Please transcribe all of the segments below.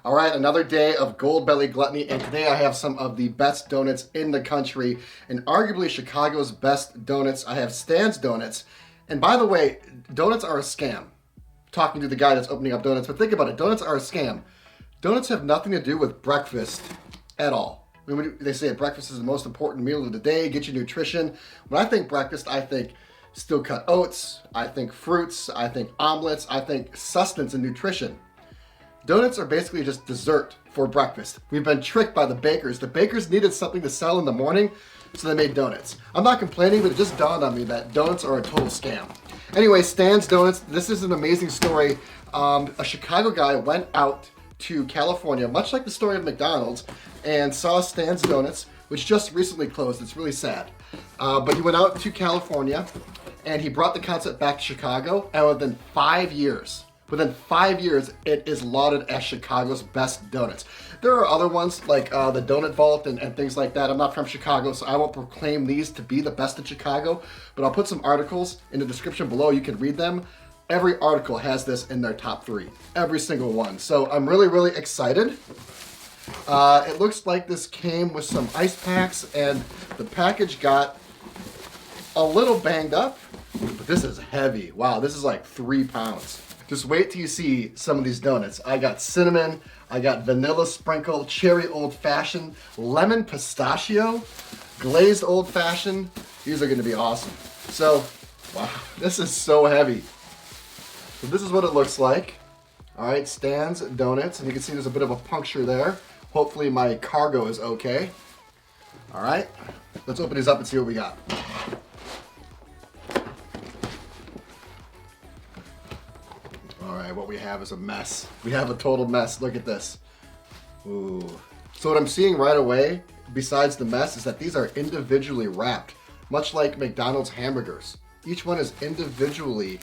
All right, another day of Goldbelly gluttony, and today I have some of the best donuts in the country, and arguably Chicago's best donuts. I have Stan's Donuts, and by the way, donuts are a scam. Talking to the guy that's opening up donuts, but think about it, donuts are a scam. Donuts have nothing to do with breakfast at all. I mean, they say breakfast is the most important meal of the day, get your nutrition. When I think breakfast, I think steel cut oats, I think fruits, I think omelets, I think sustenance and nutrition. Donuts are basically just dessert for breakfast. We've been tricked by the bakers. The bakers needed something to sell in the morning, so they made donuts. I'm not complaining, but it just dawned on me that donuts are a total scam. Anyway, Stan's Donuts, this is an amazing story. A Chicago guy went out to California, much like the story of McDonald's, and saw Stan's Donuts, which just recently closed. It's really sad. But he went out to California, and he brought the concept back to Chicago, and within 5 years, it is lauded as Chicago's best donuts. There are other ones like the Donut Vault and things like that. I'm not from Chicago, so I won't proclaim these to be the best in Chicago, but I'll put some articles in the description below. You can read them. Every article has this in their top 3, every single one. So I'm really, really excited. It looks like this came with some ice packs, and the package got a little banged up, but this is heavy. Wow, this is like 3 pounds. Just wait till you see some of these donuts. I got cinnamon, I got vanilla sprinkle, cherry old fashioned, lemon pistachio, glazed old fashioned. These are gonna be awesome. So, wow, this is so heavy. So this is what it looks like. All right, Stan's Donuts, and you can see there's a bit of a puncture there. Hopefully my cargo is okay. All right, let's open these up and see what we got. All right, what we have is a mess. We have a total mess. Look at this. Ooh. So what I'm seeing right away, besides the mess, is that these are individually wrapped, much like McDonald's hamburgers. Each one is individually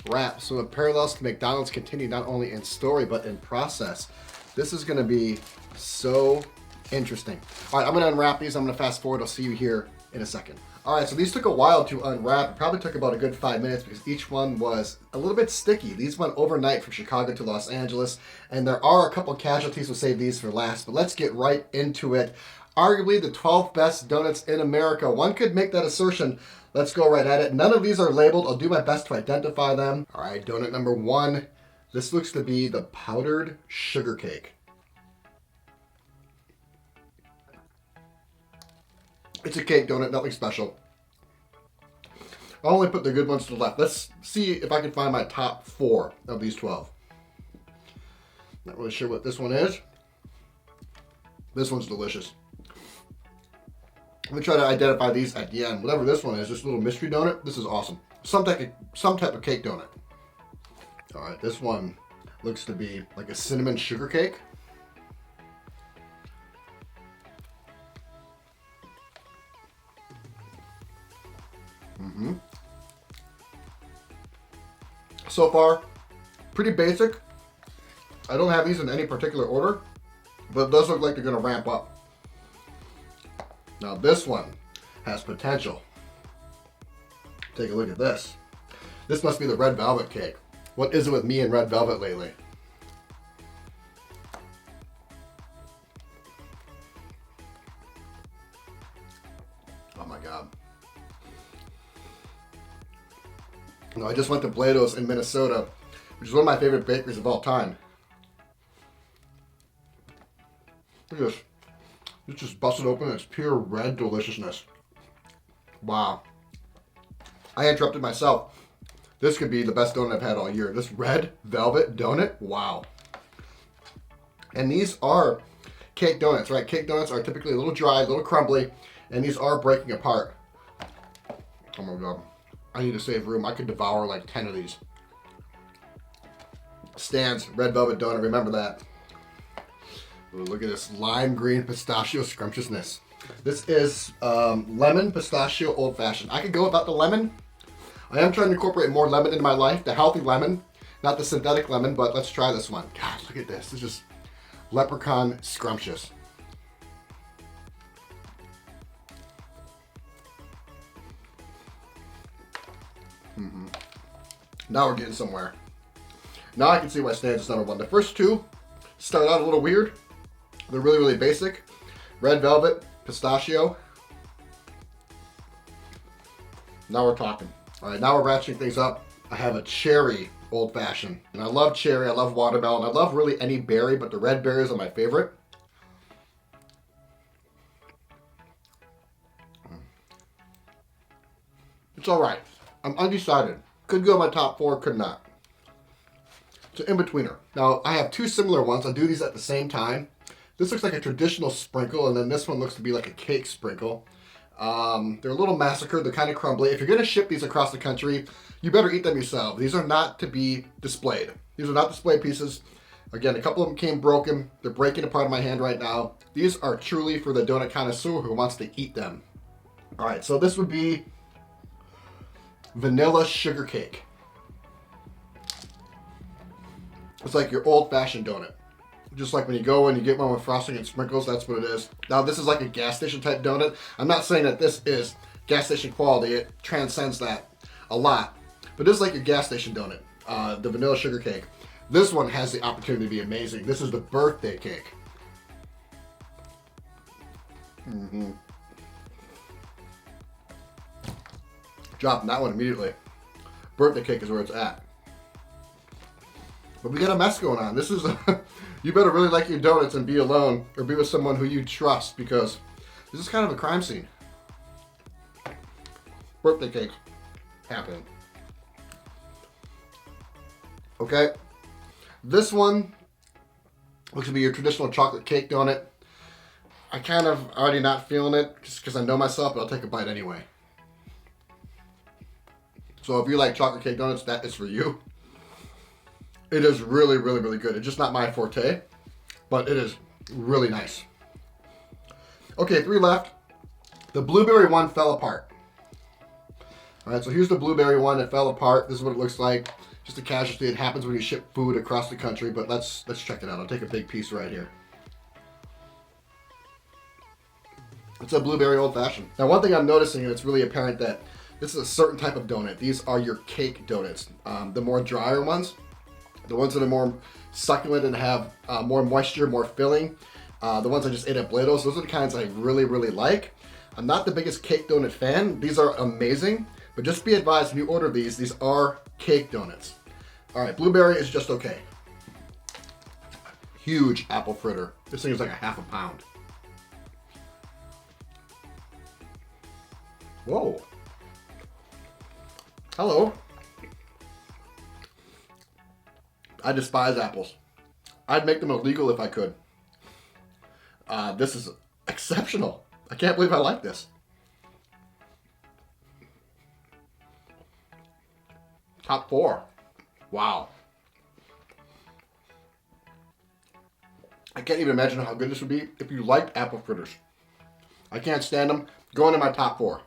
wrapped, so it parallels to McDonald's continue not only in story, but in process. This is gonna be so interesting. All right, I'm gonna unwrap these. I'm gonna fast forward. I'll see you here in a second. All right, so these took a while to unwrap. It probably took about a good 5 minutes because each one was a little bit sticky. These went overnight from Chicago to Los Angeles, and there are a couple casualties. We'll save these for last, but let's get right into it. Arguably the 12 best donuts in America. One could make that assertion. Let's go right at it. None of these are labeled. I'll do my best to identify them. All right, donut number 1. This looks to be the powdered sugar cake. It's a cake donut, nothing special. I'll only put the good ones to the left. Let's see if I can find my top 4 of these 12. Not really sure what this one is. This one's delicious. I'm gonna try to identify these at the end. Whatever this one is, this little mystery donut, this is awesome. Some type of cake donut. All right, this one looks to be like a cinnamon sugar cake. So far, pretty basic. I don't have these in any particular order, but it does look like they're gonna ramp up. Now this one has potential. Take a look at this. This must be the red velvet cake. What is it with me and red velvet lately? Oh my God. No, I just went to Blado's in Minnesota, which is one of my favorite bakeries of all time. Look at this. It's just busted open. It's pure red deliciousness. Wow. I interrupted myself. This could be the best donut I've had all year. This red velvet donut, wow. And these are cake donuts, right? Cake donuts are typically a little dry, a little crumbly, and these are breaking apart. Oh my God. I need to save room. I could devour like 10 of these. Stan's red velvet donut, remember that. Ooh, look at this lime green pistachio scrumptiousness. This is lemon pistachio old fashioned. I could go without the lemon. I am trying to incorporate more lemon into my life, the healthy lemon, not the synthetic lemon, but let's try this one. God, look at this. This is just leprechaun scrumptious. Now we're getting somewhere. Now I can see why Stan's is number 1. The first 2, Start out a little weird. They're really, really basic. Red velvet, pistachio. Now we're talking. All right, now we're ratcheting things up. I have a cherry old fashioned. And I love cherry, I love watermelon, I love really any berry, but the red berries are my favorite. It's all right. I'm undecided. Could go in my top 4, could not. It's an in-betweener. Now, I have 2 similar ones. I'll do these at the same time. This looks like a traditional sprinkle, and then this one looks to be like a cake sprinkle. They're a little massacred. They're kind of crumbly. If you're going to ship these across the country, you better eat them yourself. These are not to be displayed. These are not display pieces. Again, a couple of them came broken. They're breaking apart in my hand right now. These are truly for the donut connoisseur who wants to eat them. All right, so this would be vanilla sugar cake. It's like your old-fashioned donut. Just like when you go and you get one with frosting and sprinkles, that's what it is. Now, this is like a gas station type donut. I'm not saying that this is gas station quality. It transcends that a lot. But this is like your gas station donut, the vanilla sugar cake. This one has the opportunity to be amazing. This is the birthday cake. Dropping that one immediately. Birthday cake is where it's at. But we got a mess going on. This is, you better really like your donuts and be alone or be with someone who you trust, because this is kind of a crime scene. Birthday cake happening. Okay. This one looks to be your traditional chocolate cake donut. I kind of already not feeling it just because I know myself, but I'll take a bite anyway. So if you like chocolate cake donuts, that is for you. It is really, really, really good. It's just not my forte, but it is really nice. Okay, 3 left. The blueberry one fell apart. All right, so here's the blueberry one that fell apart. This is what it looks like. Just a casualty. It happens when you ship food across the country, but let's check it out. I'll take a big piece right here. It's a blueberry old fashioned. Now, one thing I'm noticing, and it's really apparent, that this is a certain type of donut. These are your cake donuts. The more drier ones, the ones that are more succulent and have more moisture, more filling. The ones I just ate at Blado's, those are the kinds I really, really like. I'm not the biggest cake donut fan. These are amazing, but just be advised when you order these are cake donuts. All right, blueberry is just okay. Huge apple fritter. This thing is like a half a pound. Whoa. Hello. I despise apples. I'd make them illegal if I could. This is exceptional. I can't believe I like this. Top 4. Wow. I can't even imagine how good this would be if you liked apple fritters. I can't stand them. Going in my top 4.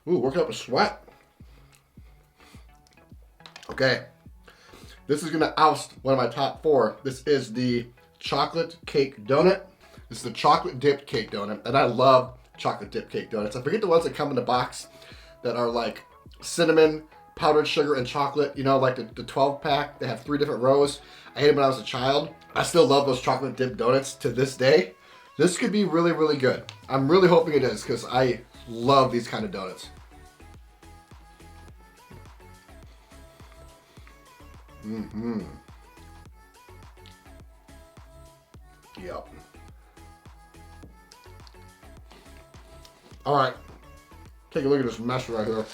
Ooh, working up a sweat. Okay. This is gonna oust one of my top 4. This is the chocolate cake donut. This is the chocolate dipped cake donut, and I love chocolate dipped cake donuts. I forget the ones that come in the box that are like cinnamon, powdered sugar, and chocolate. You know, like the 12 pack. They have 3 different rows. I ate them when I was a child. I still love those chocolate dipped donuts to this day. This could be really, really good. I'm really hoping it is, because I love these kind of donuts. Yep. All right. Take a look at this mess right here.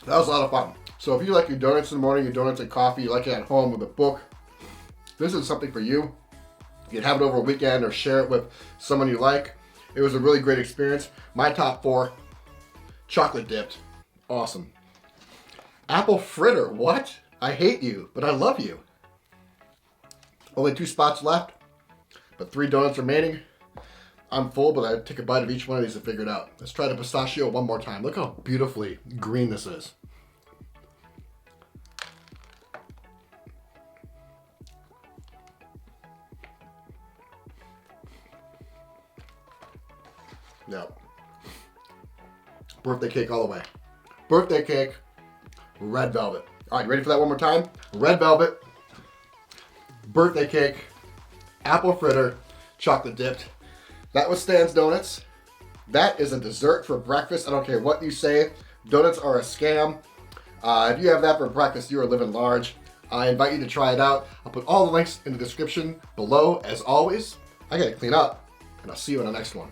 That was a lot of fun. So if you like your donuts in the morning, your donuts and coffee, you like it at home with a book, this is something for you. You can have it over a weekend or share it with someone you like. It was a really great experience. My top 4, chocolate dipped. Awesome. Apple fritter, what? I hate you, but I love you. Only 2 spots left, but 3 donuts remaining. I'm full, but I'd take a bite of each one of these to figure it out. Let's try the pistachio one more time. Look how beautifully green this is. Yep. Birthday cake all the way. Birthday cake, red velvet. All right, ready for that one more time? Red velvet, birthday cake, apple fritter, chocolate dipped. That was Stan's Donuts. That is a dessert for breakfast. I don't care what you say. Donuts are a scam. If you have that for breakfast, you are living large. I invite you to try it out. I'll put all the links in the description below. As always, I gotta clean up, and I'll see you in the next one.